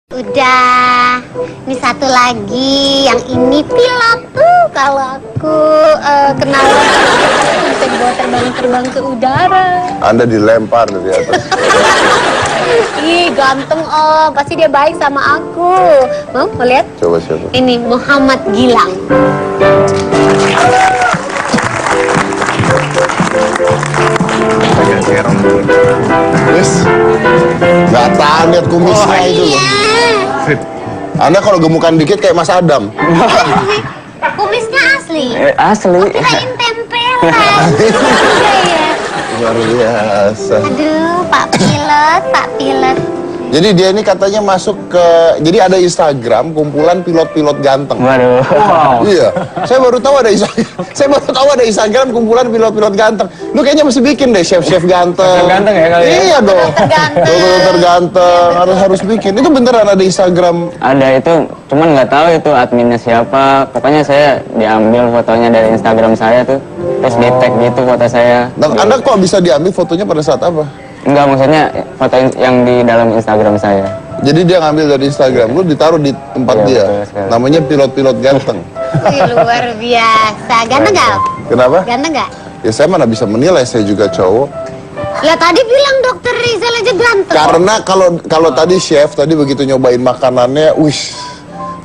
Udah, ini satu lagi, yang ini pilot tuh. Kalau aku kenal bisa dibawa terbang ke udara. Anda dilempar dari atas. Ih, ganteng om, pasti dia baik sama aku. Mau lihat? Coba siapa? Ini Muhammad Gilang. Wes, nggak tahan lihat kumisnya itu. Iya. Anda kalau gemukan dikit kayak Mas Adam. Kumisnya asli. Asli. Oh, kirain tempelan. Iya. Luar biasa. Aduh, Pak Pilot. Jadi dia ini katanya masuk ke, jadi ada Instagram kumpulan pilot-pilot ganteng. Waduh. Wow. Iya, saya baru tahu ada Instagram kumpulan pilot-pilot ganteng. Lu kayaknya mesti bikin deh chef-chef ganteng. Ganteng ya kali ya? Iya dong. Dokter ganteng harus bikin. Itu beneran ada Instagram. Ada itu, cuman nggak tahu itu adminnya siapa. Pokoknya saya diambil fotonya dari Instagram saya tuh, terus di tag gitu foto saya. Nah, Anda kok bisa diambil fotonya pada saat apa? Enggak, maksudnya foto yang di dalam Instagram saya. Jadi dia ngambil dari Instagram, lu ditaruh di tempat Iya, dia. betul sekali. Namanya pilot-pilot ganteng. Wih, luar biasa. Ganteng gak? Kenapa? Ganteng gak? Ya saya mana bisa menilai, saya juga cowok. Ya tadi bilang dokter Rizal aja ganteng. Karena kalau tadi chef tadi begitu nyobain makanannya, wih,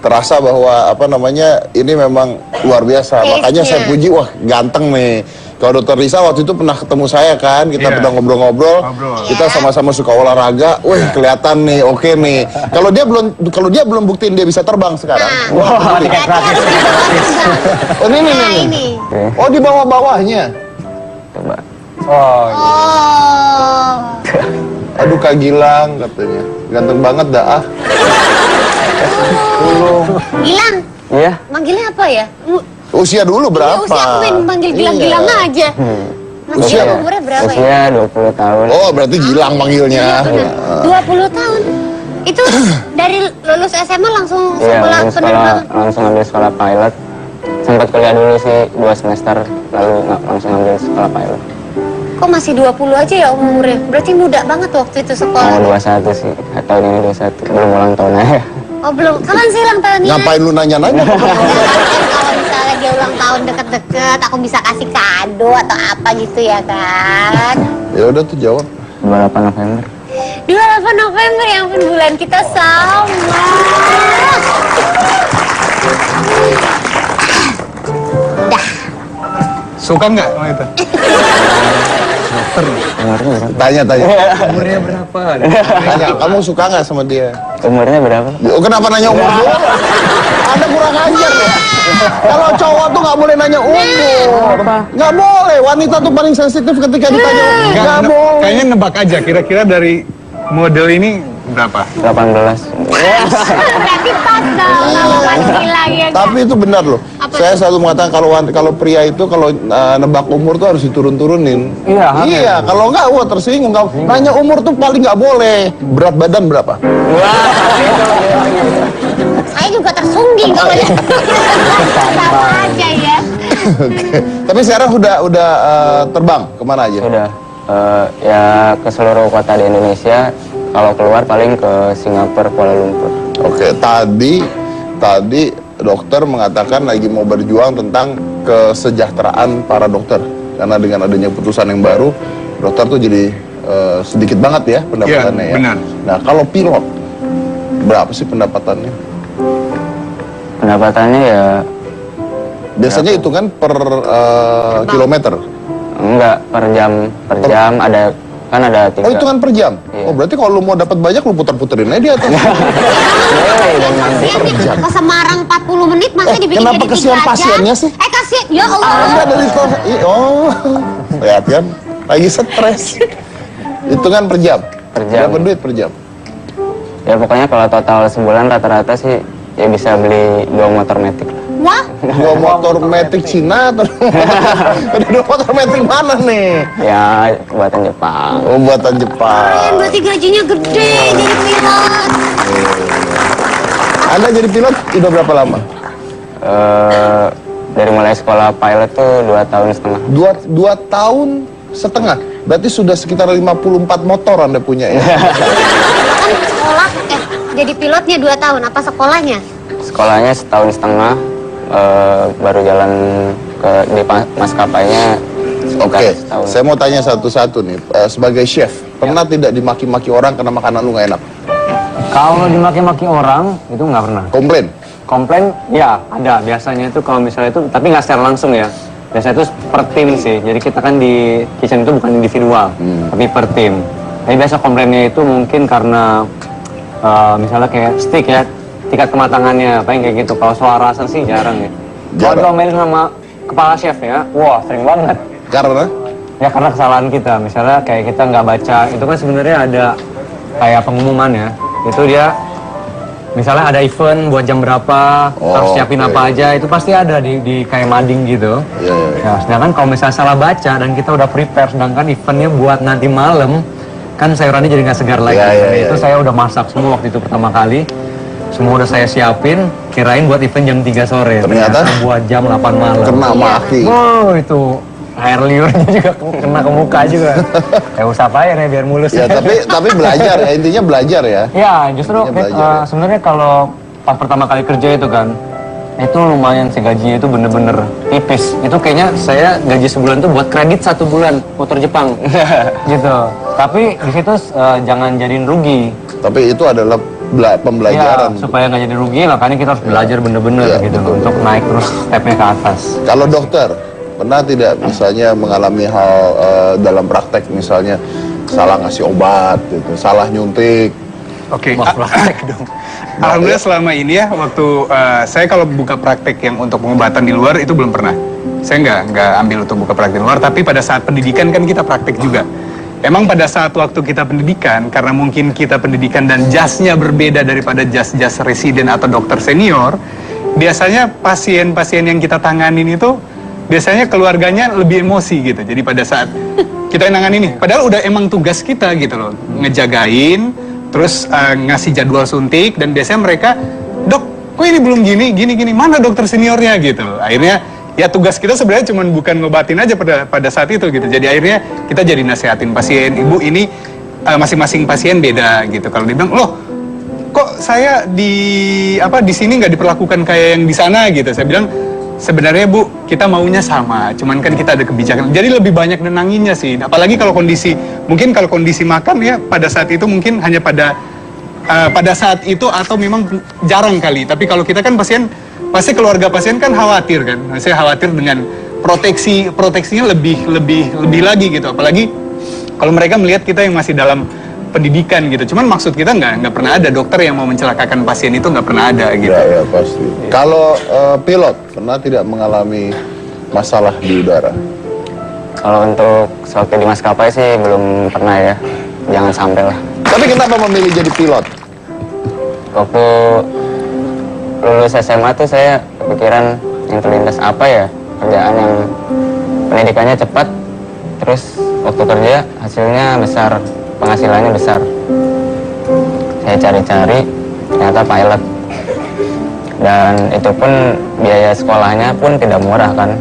terasa bahwa apa namanya ini memang luar biasa. Makanya saya puji, wah ganteng nih. Kalau dokter Risa waktu itu pernah ketemu saya kan, kita pernah ngobrol-ngobrol, kita sama-sama suka olahraga, wih kelihatan nih, oke nih. Kalau dia belum buktiin dia bisa terbang sekarang. Wah, oh ini. Oh di bawah-bawahnya. Coba. Oh. Aduh Kak Gilang katanya, ganteng banget dah ah. Gilang, Iya. manggilnya apa ya? Usia dulu berapa? Ya, usia aku pengen panggil Gilang-Gilang aja. Masih Usia- umurnya berapa ya? Usia 20 tahun. Oh berarti Gilang panggilnya. Iya benar. 20 tahun. Itu dari lulus SMA langsung Iya, sekolah langsung penerbangan. langsung ambil sekolah pilot. Sempat kuliah dulu sih 2 semester, lalu langsung ambil sekolah pilot. Kok masih 20 aja ya umurnya? Berarti muda banget waktu itu sekolah. Mau 21 sih, tahun ini 21, belum ulang tahun aja. Oh belum, kapan sih ulang tahunnya? Ngapain lu nanya-nanya? Kalau misalnya dia ulang tahun deket-deket, aku bisa kasih kado atau apa gitu ya kan? Ya udah tuh jawab. 28 November. 28 November, ya ampun bulan kita sama. Dah. Suka nggak sama itu? Umurnya berapa? Tanya. Umurnya berapa? Tanya, kamu suka nggak sama dia? Umurnya berapa? Oh, kenapa nanya umur dulu? Anda kurang ajar ya. Kalau cowok tuh nggak boleh nanya umur. Nggak boleh. Wanita tuh paling sensitif ketika ditanya umur. Nggak boleh. Kayaknya nebak aja. Kira-kira dari model ini berapa? 18. Berarti pas dong kalau Mas Gilang ya kan? Tapi itu benar loh. Apa Saya selalu mengatakan kalau pria itu kalau nebak umur tuh harus diturun-turunin. Iya, Iya, kalau nggak wah tersinggung. Nanya umur tuh paling nggak boleh. Berat badan berapa? Saya juga tersungging kalau dia. Sama aja ya. Oke. Tapi sekarang udah terbang kemana aja? Sudah ya ke seluruh kota di Indonesia. Kalau keluar paling ke Singapura, Kuala Lumpur. Oke, tadi dokter mengatakan lagi mau berjuang tentang kesejahteraan para dokter. Karena dengan adanya putusan yang baru, dokter tuh jadi sedikit banget ya pendapatannya ya. Benar. Nah, kalau pilot, berapa sih pendapatannya? Pendapatannya ya Biasanya hitungan per kilometer. enggak per jam ada kan ada 3. Oh, hitungan per jam? Iya. Oh, berarti kalau lu mau dapat banyak, lu putar-puterin aja di atas. Kasian ke Semarang 40 menit masa dibikin Kenapa jadi kesian 3 jam? pasiennya sih? Kasian, ya Allah. Anda dari oh, lihat kan, lagi stres. Hitungan per jam. Per jam. Berapa duit per jam? Ya pokoknya kalau total sebulan rata-rata sih ya bisa beli 2 motor matic lah. Wah, Dua motor metik Cina atau dua motor metik mana nih? Ya buatan Jepang. Oh, buatan Jepang. kalian berarti gajinya gede jadi pilot. Anda jadi pilot udah berapa lama? Dari mulai sekolah pilot tuh 2 tahun setengah. Dua tahun setengah. Berarti sudah sekitar 54 motor Anda punya ya? Kan sekolah, jadi pilotnya 2 tahun, apa sekolahnya? Sekolahnya setahun setengah, baru jalan di maskapainya. Oke, saya mau tanya satu-satu nih. Sebagai chef, pernah tidak dimaki-maki orang karena makanan lu nggak enak? Kalau dimaki-maki orang itu nggak pernah. Komplain? Komplain ya ada, biasanya itu kalau misalnya itu, tapi nggak secara langsung ya. Biasanya itu per tim sih, jadi kita kan di kitchen itu bukan individual, tapi per tim. Tapi biasa komplainnya itu mungkin karena misalnya kayak steak ya, tingkat kematangannya, apa yang kayak gitu. Kalau soal rasa sih jarang ya. Kalau diomelin sama kepala chef ya, wah sering banget. Karena? Ya karena kesalahan kita, misalnya kayak kita nggak baca, itu kan sebenarnya ada kayak pengumuman ya. Itu dia, misalnya ada event buat jam berapa, harus siapin apa aja, itu pasti ada di kayak mading gitu. Ya, sedangkan kalau misalnya salah baca dan kita udah prepare, sedangkan eventnya buat nanti malam, kan sayurannya jadi nggak segar lagi. Itu saya udah masak semua waktu itu pertama kali. Semua udah saya siapin, kirain buat event jam 3 sore. Ternyata buat jam 8 malam. Kena maki. Oh, itu air liurnya juga kena ke muka juga. Ya usah aja ya biar mulus. Ya, tapi belajar ya, intinya belajar ya. Ya, justru sebenarnya kalau pas pertama kali kerja itu kan, itu lumayan sih gajinya itu bener-bener tipis. Itu kayaknya saya gaji sebulan tuh buat kredit 1 bulan motor Jepang. Gitu. Tapi di situ jangan jadiin rugi. Tapi itu adalah pembelajaran. Ya, supaya nggak jadi rugi, makanya kita harus belajar bener-bener gitu loh, untuk naik terus stepnya ke atas. Kalau dokter, pernah tidak misalnya mengalami hal dalam praktek, misalnya salah ngasih obat, gitu, salah nyuntik? Oke. Praktek dong. Alhamdulillah selama ini ya, waktu saya kalau buka praktek yang untuk pengobatan di luar itu belum pernah. Saya nggak ambil untuk buka praktek di luar, tapi pada saat pendidikan kan kita praktek juga. Emang pada saat waktu kita pendidikan, karena mungkin kita pendidikan dan jasnya berbeda daripada jas-jas residen atau dokter senior, biasanya pasien-pasien yang kita tanganin itu, biasanya keluarganya lebih emosi gitu. Jadi pada saat kita nanganin ini, padahal udah emang tugas kita gitu loh, ngejagain, terus ngasih jadwal suntik, dan biasanya mereka, "Dok, kok ini belum gini, mana dokter seniornya?" gitu loh. Akhirnya, ya tugas kita sebenarnya cuma bukan ngobatin aja pada saat itu gitu. Jadi akhirnya kita jadi nasehatin pasien, "Ibu ini masing-masing pasien beda," gitu. Kalau dia bilang, "Loh, kok saya di sini nggak diperlakukan kayak yang di sana," gitu. Saya bilang, "Sebenarnya Bu, kita maunya sama, cuman kan kita ada kebijakan." Jadi lebih banyak nenanginnya sih. Apalagi kalau kondisi makan ya, pada saat itu mungkin hanya pada saat itu atau memang jarang kali. Tapi kalau kita kan pasti keluarga pasien kan khawatir kan. Saya khawatir dengan proteksinya lebih lagi gitu. Apalagi kalau mereka melihat kita yang masih dalam pendidikan gitu. Cuman maksud kita nggak pernah ada dokter yang mau mencelakakan pasien, itu nggak pernah ada gitu. Ya pasti. Kalau pilot pernah tidak mengalami masalah di udara? Kalau untuk sewaktu di maskapai sih belum pernah ya. Jangan sampai lah. Tapi kenapa memilih jadi pilot? Waktu lulus SMA tuh saya kepikiran yang terlintas apa ya, kerjaan yang pendidikannya cepat, terus waktu kerja hasilnya besar, penghasilannya besar. Saya cari-cari, ternyata pilot. Dan itu pun biaya sekolahnya pun tidak murah kan.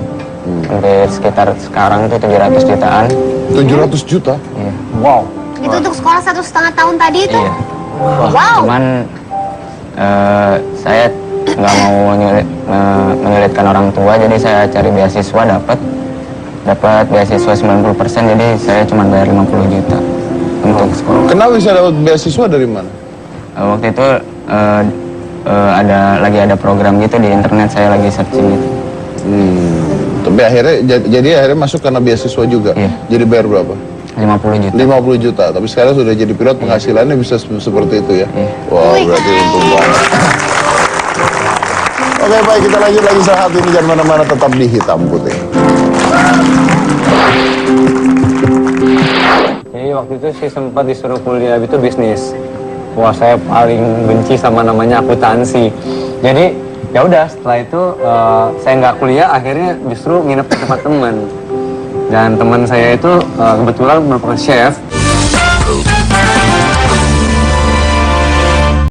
Hampir sekitar sekarang tuh 700 jutaan. 700 juta? Iya. Wow. Itu untuk sekolah 1,5 tahun tadi itu? Iya. Wow. Cuman saya nggak mau menyulitkan orang tua, jadi saya cari beasiswa, dapat beasiswa 90%, jadi saya cuma bayar 50 juta untuk sekolah. Kenapa bisa dapat beasiswa dari mana? Waktu itu ada program gitu di internet, saya lagi searching gitu. Tapi akhirnya masuk karena beasiswa juga. Iya. Jadi bayar berapa? 50 juta. 50 juta. Tapi sekarang sudah jadi pilot, penghasilannya bisa seperti itu ya. Iya. Wow, berarti untung banget. Oke, baik, kita lanjut lagi saat ini, jangan mana-mana, tetap di Hitam Putih. Jadi waktu itu sih sempat disuruh kuliah itu bisnis. Wah, saya paling benci sama namanya akuntansi. Jadi ya udah, setelah itu saya nggak kuliah, akhirnya justru nginep di tempat teman. Dan teman saya itu kebetulan merupakan chef.